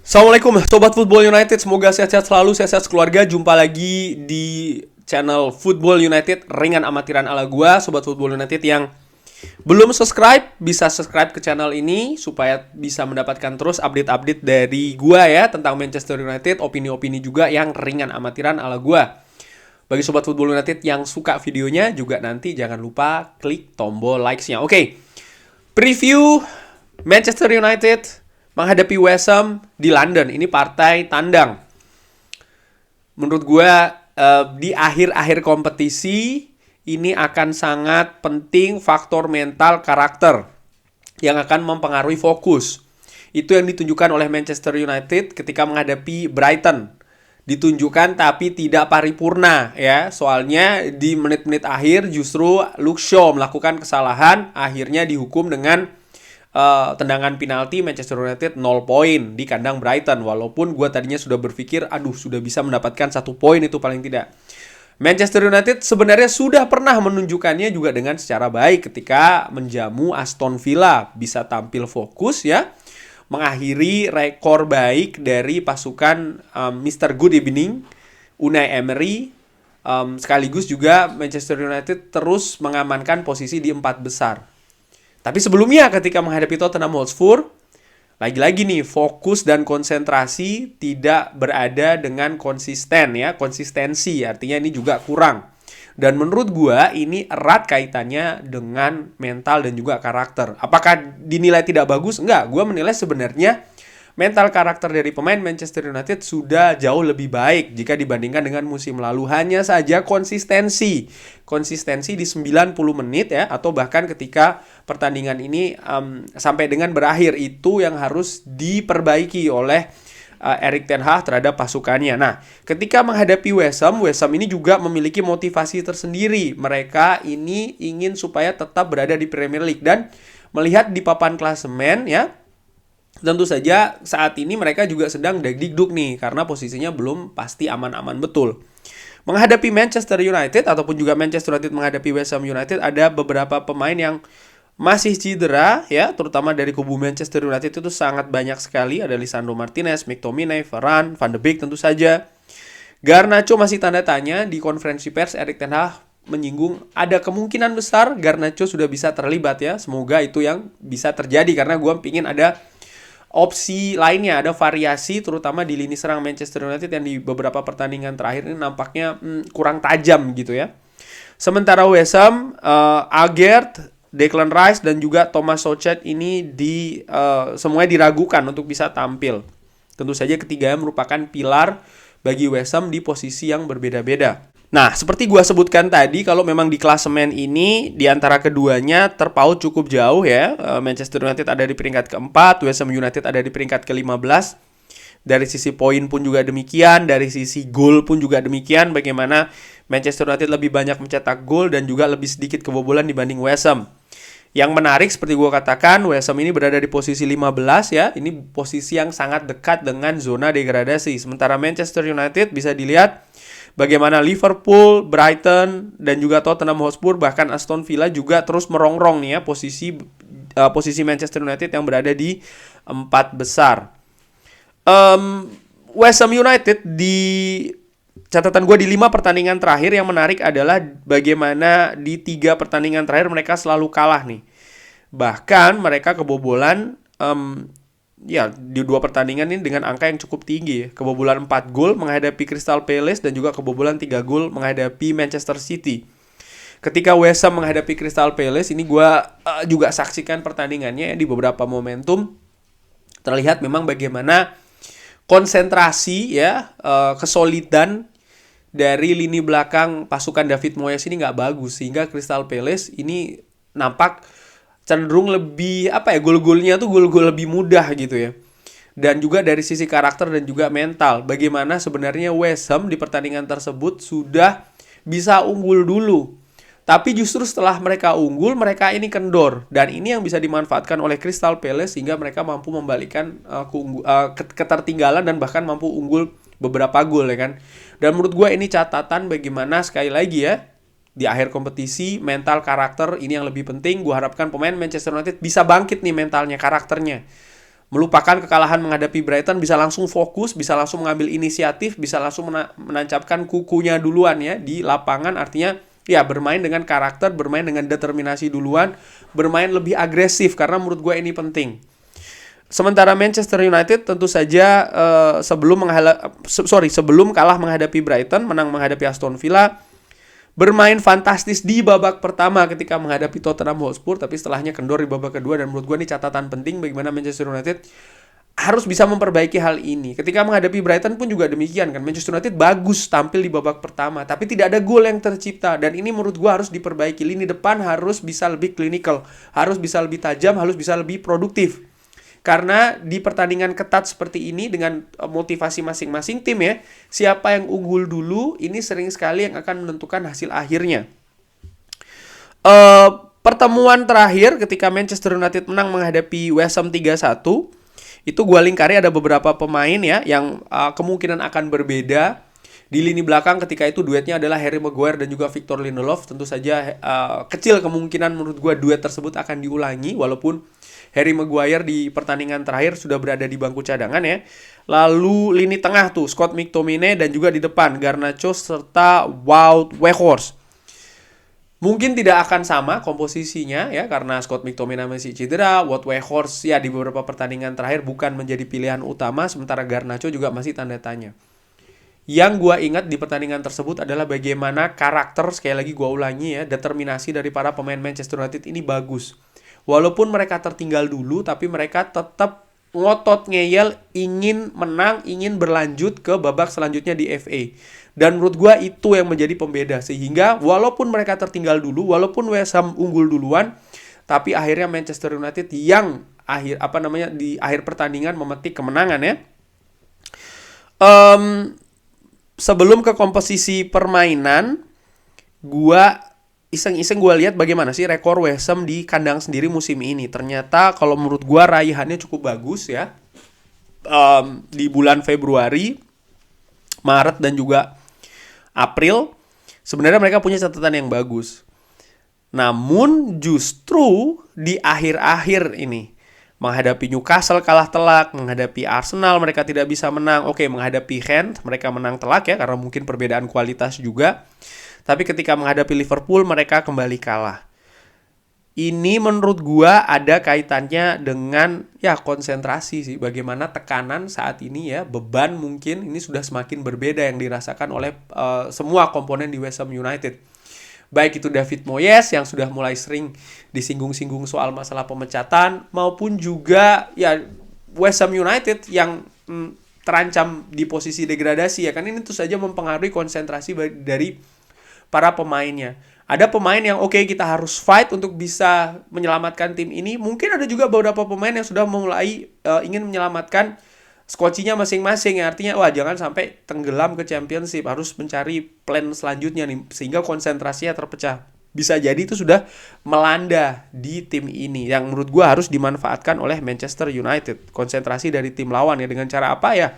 Assalamualaikum Sobat Football United, semoga sehat-sehat selalu, sehat-sehat keluarga. Jumpa lagi di channel Football United, ringan amatiran ala gua. Sobat Football United yang belum subscribe, bisa subscribe ke channel ini supaya bisa mendapatkan terus update-update dari gua ya tentang Manchester United, opini-opini juga yang ringan amatiran ala gua. Bagi Sobat Football United yang suka videonya juga nanti jangan lupa klik tombol likes-nya. Oke, preview Manchester United menghadapi West Ham di London. Ini partai tandang. Menurut gue di akhir-akhir kompetisi ini akan sangat penting faktor mental karakter yang akan mempengaruhi fokus. Itu yang ditunjukkan oleh Manchester United ketika menghadapi Brighton. Ditunjukkan tapi tidak paripurna ya. Soalnya di menit-menit akhir justru Luke Shaw melakukan kesalahan, akhirnya dihukum dengan tendangan penalti. Manchester United 0 poin di kandang Brighton. Walaupun gue tadinya sudah berpikir, sudah bisa mendapatkan 1 poin itu paling tidak. Manchester United sebenarnya sudah pernah menunjukkannya juga dengan secara baik ketika menjamu Aston Villa. Bisa tampil fokus ya, mengakhiri rekor baik dari pasukan Mr. Good Evening, Unai Emery. Sekaligus juga Manchester United terus mengamankan posisi di 4 besar. Tapi sebelumnya ketika menghadapi Tottenham Hotspur, lagi-lagi nih fokus dan konsentrasi tidak berada dengan konsisten ya. Konsistensi artinya ini juga kurang. Dan menurut gua ini erat kaitannya dengan mental dan juga karakter. Apakah dinilai tidak bagus? Enggak, gua menilai sebenarnya mental karakter dari pemain Manchester United sudah jauh lebih baik jika dibandingkan dengan musim lalu. Hanya saja konsistensi di 90 menit ya, atau bahkan ketika pertandingan ini sampai dengan berakhir, itu yang harus diperbaiki oleh Erik ten Hag terhadap pasukannya. Nah, ketika menghadapi West Ham ini juga memiliki motivasi tersendiri. Mereka ini ingin supaya tetap berada di Premier League, dan melihat di papan klasemen ya, tentu saja saat ini mereka juga sedang deg-deg nih karena posisinya belum pasti aman-aman betul. Menghadapi Manchester United ataupun juga Manchester United menghadapi West Ham United, ada beberapa pemain yang masih cedera ya, terutama dari kubu Manchester United itu sangat banyak sekali. Ada Lisandro Martinez, McTominay, Varane, Van de Beek tentu saja. Garnacho masih tanda tanya. Di konferensi pers Erik ten Hag menyinggung ada kemungkinan besar Garnacho sudah bisa terlibat ya. Semoga itu yang bisa terjadi karena gue pingin ada opsi lainnya, ada variasi terutama di lini serang Manchester United yang di beberapa pertandingan terakhir ini nampaknya kurang tajam gitu ya. Sementara West Ham, Aguerd, Declan Rice dan juga Thomas Soucek ini semuanya diragukan untuk bisa tampil. Tentu saja ketiganya merupakan pilar bagi West Ham di posisi yang berbeda-beda. Nah, seperti gue sebutkan tadi, kalau memang di klasemen ini di antara keduanya terpaut cukup jauh ya. Manchester United ada di peringkat keempat, West Ham United ada di peringkat ke-15. Dari sisi poin pun juga demikian, dari sisi gol pun juga demikian. Bagaimana Manchester United lebih banyak mencetak gol dan juga lebih sedikit kebobolan dibanding West Ham. Yang menarik seperti gue katakan, West Ham ini berada di posisi 15 ya. Ini posisi yang sangat dekat dengan zona degradasi. Sementara Manchester United bisa dilihat bagaimana Liverpool, Brighton, dan juga Tottenham Hotspur, bahkan Aston Villa juga terus merongrong nih ya posisi Manchester United yang berada di 4 besar. West Ham United di catatan gue di 5 pertandingan terakhir, yang menarik adalah bagaimana di 3 pertandingan terakhir mereka selalu kalah nih. Bahkan mereka kebobolan di 2 pertandingan ini dengan angka yang cukup tinggi. Kebobolan 4 gol menghadapi Crystal Palace dan juga kebobolan 3 gol menghadapi Manchester City. Ketika West Ham menghadapi Crystal Palace, ini gue juga saksikan pertandingannya di beberapa momentum. Terlihat memang bagaimana konsentrasi ya, kesolidan dari lini belakang pasukan David Moyes ini nggak bagus, sehingga Crystal Palace ini nampak cenderung lebih gol-golnya tuh gol-gol lebih mudah gitu ya. Dan juga dari sisi karakter dan juga mental, bagaimana sebenarnya West Ham di pertandingan tersebut sudah bisa unggul dulu, tapi justru setelah mereka unggul, mereka ini kendor. Dan ini yang bisa dimanfaatkan oleh Crystal Palace sehingga mereka mampu membalikan ketertinggalan dan bahkan mampu unggul beberapa gol ya kan. Dan menurut gue ini catatan bagaimana sekali lagi ya, di akhir kompetisi, mental karakter ini yang lebih penting. Gue harapkan pemain Manchester United bisa bangkit nih mentalnya, karakternya. melupakan kekalahan menghadapi Brighton, bisa langsung fokus, bisa langsung mengambil inisiatif, bisa langsung menancapkan kukunya duluan ya di lapangan. Artinya ya bermain dengan karakter, bermain dengan determinasi duluan, bermain lebih agresif, karena menurut gue ini penting. Sementara Manchester United tentu saja sebelum kalah menghadapi Brighton, menang menghadapi Aston Villa, bermain fantastis di babak pertama ketika menghadapi Tottenham Hotspur, tapi setelahnya kendor di babak kedua. Dan menurut gue ini catatan penting bagaimana Manchester United harus bisa memperbaiki hal ini. Ketika menghadapi Brighton pun juga demikian kan. Manchester United bagus tampil di babak pertama, tapi tidak ada gol yang tercipta. Dan ini menurut gue harus diperbaiki. Lini depan harus bisa lebih klinikal, harus bisa lebih tajam, harus bisa lebih produktif. Karena di pertandingan ketat seperti ini dengan motivasi masing-masing tim ya, siapa yang unggul dulu ini sering sekali yang akan menentukan hasil akhirnya. Pertemuan terakhir ketika Manchester United menang menghadapi West Ham 3-1, itu gue lingkari ada beberapa pemain ya yang kemungkinan akan berbeda. Di lini belakang ketika itu duetnya adalah Harry Maguire dan juga Victor Lindelof. Tentu saja kecil kemungkinan menurut gue duet tersebut akan diulangi, walaupun Harry Maguire di pertandingan terakhir sudah berada di bangku cadangan ya. Lalu lini tengah tuh Scott McTominay, dan juga di depan Garnacho serta Wout Weghorst. Mungkin tidak akan sama komposisinya ya, karena Scott McTominay masih cedera, Wout Weghorst ya di beberapa pertandingan terakhir bukan menjadi pilihan utama, sementara Garnacho juga masih tanda tanya. Yang gue ingat di pertandingan tersebut adalah bagaimana karakter, sekali lagi gue ulangi ya, determinasi dari para pemain Manchester United ini bagus. Walaupun mereka tertinggal dulu, tapi mereka tetap ngotot ngeyel, ingin menang, ingin berlanjut ke babak selanjutnya di FA. Dan menurut gue itu yang menjadi pembeda. Sehingga walaupun mereka tertinggal dulu, walaupun West Ham unggul duluan, tapi akhirnya Manchester United yang di akhir pertandingan memetik kemenangan ya. Sebelum ke komposisi permainan, gue iseng-iseng gue lihat bagaimana sih rekor West Ham di kandang sendiri musim ini. Ternyata kalau menurut gue raihannya cukup bagus ya. Di bulan Februari, Maret dan juga April sebenarnya mereka punya catatan yang bagus. Namun justru di akhir-akhir ini, menghadapi Newcastle kalah telak, menghadapi Arsenal mereka tidak bisa menang. Oke, menghadapi Gent mereka menang telak ya, karena mungkin perbedaan kualitas juga. Tapi ketika menghadapi Liverpool mereka kembali kalah. Ini menurut gua ada kaitannya dengan ya konsentrasi sih. Bagaimana tekanan saat ini ya, beban mungkin ini sudah semakin berbeda yang dirasakan oleh semua komponen di West Ham United. Baik itu David Moyes yang sudah mulai sering disinggung-singgung soal masalah pemecatan, maupun juga ya West Ham United yang terancam di posisi degradasi ya kan. Ini tentu saja mempengaruhi konsentrasi dari para pemainnya. Ada pemain yang kita harus fight untuk bisa menyelamatkan tim ini. Mungkin ada juga beberapa pemain yang sudah mulai ingin menyelamatkan skocinya masing-masing ya. Artinya jangan sampai tenggelam ke Championship, harus mencari plan selanjutnya nih, sehingga konsentrasinya terpecah. Bisa jadi itu sudah melanda di tim ini, yang menurut gue harus dimanfaatkan oleh Manchester United. Konsentrasi dari tim lawan ya, dengan cara apa ya?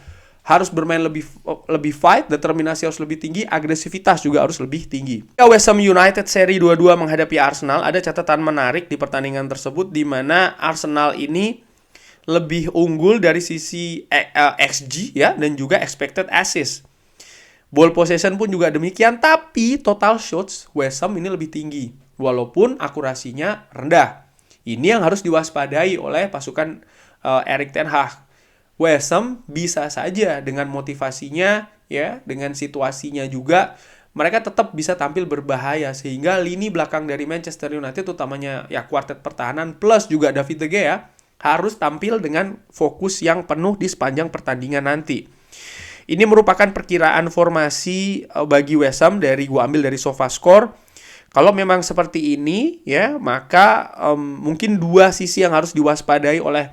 Harus bermain lebih fight, determinasi harus lebih tinggi, agresivitas juga harus lebih tinggi. West Ham United seri 2-2 menghadapi Arsenal, ada catatan menarik di pertandingan tersebut, di mana Arsenal ini lebih unggul dari sisi XG ya, dan juga expected assist. Ball possession pun juga demikian, tapi total shots West Ham ini lebih tinggi, walaupun akurasinya rendah. Ini yang harus diwaspadai oleh pasukan Erik ten Hag. West Ham bisa saja dengan motivasinya ya, dengan situasinya juga, mereka tetap bisa tampil berbahaya, sehingga lini belakang dari Manchester United, utamanya ya kuartet pertahanan plus juga David De Gea, harus tampil dengan fokus yang penuh di sepanjang pertandingan nanti. Ini merupakan perkiraan formasi bagi West Ham gua ambil dari SofaScore. Kalau memang seperti ini ya, maka mungkin dua sisi yang harus diwaspadai oleh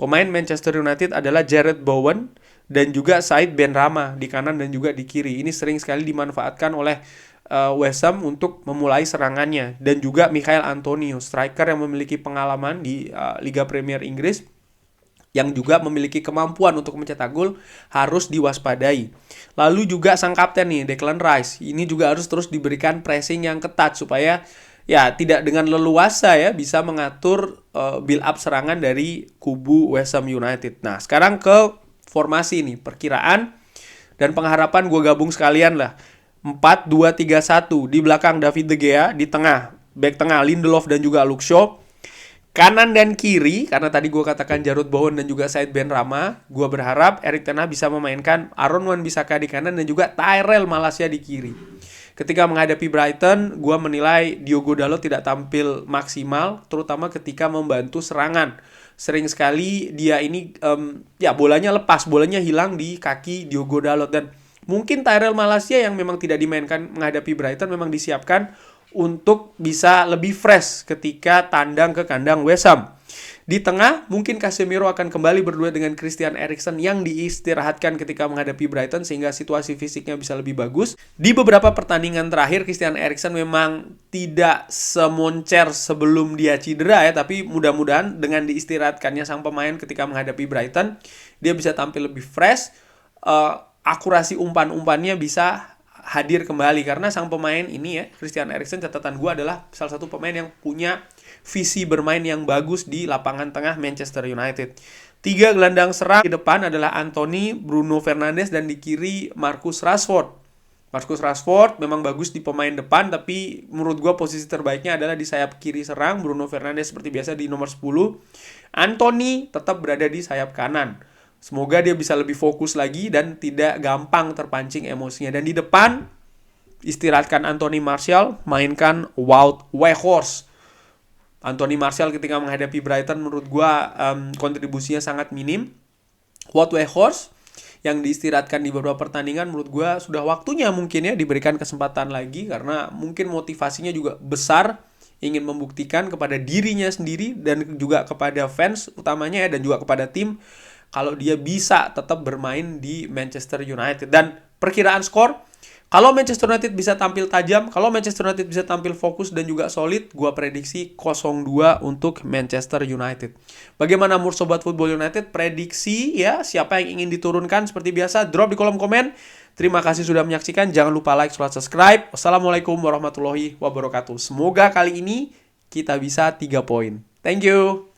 pemain Manchester United adalah Jarrod Bowen dan juga Said Benrahma di kanan dan juga di kiri. Ini sering sekali dimanfaatkan oleh West Ham untuk memulai serangannya. Dan juga Michail Antonio, striker yang memiliki pengalaman di Liga Premier Inggris, yang juga memiliki kemampuan untuk mencetak gol, harus diwaspadai. Lalu juga sang kapten nih, Declan Rice. Ini juga harus terus diberikan pressing yang ketat supaya ya tidak dengan leluasa ya bisa mengatur build up serangan dari kubu West Ham United. Nah, sekarang ke formasi nih, perkiraan dan pengharapan gue gabung sekalian lah. 4-2-3-1 di belakang David De Gea, di tengah back tengah Lindelof dan juga Luke Shaw. Kanan dan kiri, karena tadi gue katakan Jarrod Bowen dan juga Said Benrahma, gue berharap Erik ten Hag bisa memainkan Aaron Wan-Bissaka di kanan dan juga Tyrell Malacia di kiri. Ketika menghadapi Brighton, gue menilai Diogo Dalot tidak tampil maksimal, terutama ketika membantu serangan. Sering sekali dia ini, bolanya lepas, bolanya hilang di kaki Diogo Dalot. Dan mungkin Tyrell Malacia yang memang tidak dimainkan menghadapi Brighton memang disiapkan untuk bisa lebih fresh ketika tandang ke kandang West Ham. Di tengah, mungkin Casemiro akan kembali berdua dengan Christian Eriksen yang diistirahatkan ketika menghadapi Brighton sehingga situasi fisiknya bisa lebih bagus. Di beberapa pertandingan terakhir, Christian Eriksen memang tidak semoncer sebelum dia cedera ya, tapi mudah-mudahan dengan diistirahatkannya sang pemain ketika menghadapi Brighton, dia bisa tampil lebih fresh, akurasi umpan-umpannya bisa hadir kembali karena sang pemain ini ya, Christian Eriksen, catatan gue adalah salah satu pemain yang punya visi bermain yang bagus di lapangan tengah Manchester United. 3 gelandang serang di depan adalah Anthony, Bruno Fernandes, dan di kiri Marcus Rashford. Marcus Rashford memang bagus di pemain depan, tapi menurut gue posisi terbaiknya adalah di sayap kiri serang. Bruno Fernandes seperti biasa di nomor 10. Anthony tetap berada di sayap kanan. Semoga dia bisa lebih fokus lagi dan tidak gampang terpancing emosinya. Dan di depan, istirahatkan Anthony Martial, mainkan Wout Weghorst. Anthony Martial ketika menghadapi Brighton menurut gua kontribusinya sangat minim. Wout Weghorst yang diistirahatkan di beberapa pertandingan menurut gua sudah waktunya mungkin ya diberikan kesempatan lagi karena mungkin motivasinya juga besar, ingin membuktikan kepada dirinya sendiri dan juga kepada fans utamanya ya, dan juga kepada tim kalau dia bisa tetap bermain di Manchester United. Dan perkiraan skor, kalau Manchester United bisa tampil tajam, kalau Manchester United bisa tampil fokus dan juga solid, gua prediksi 0-2 untuk Manchester United. Bagaimana menurut Sobat Football United? Prediksi ya, siapa yang ingin diturunkan seperti biasa, drop di kolom komen. Terima kasih sudah menyaksikan, jangan lupa like, subscribe. Wassalamualaikum warahmatullahi wabarakatuh. Semoga kali ini kita bisa 3 poin. Thank you.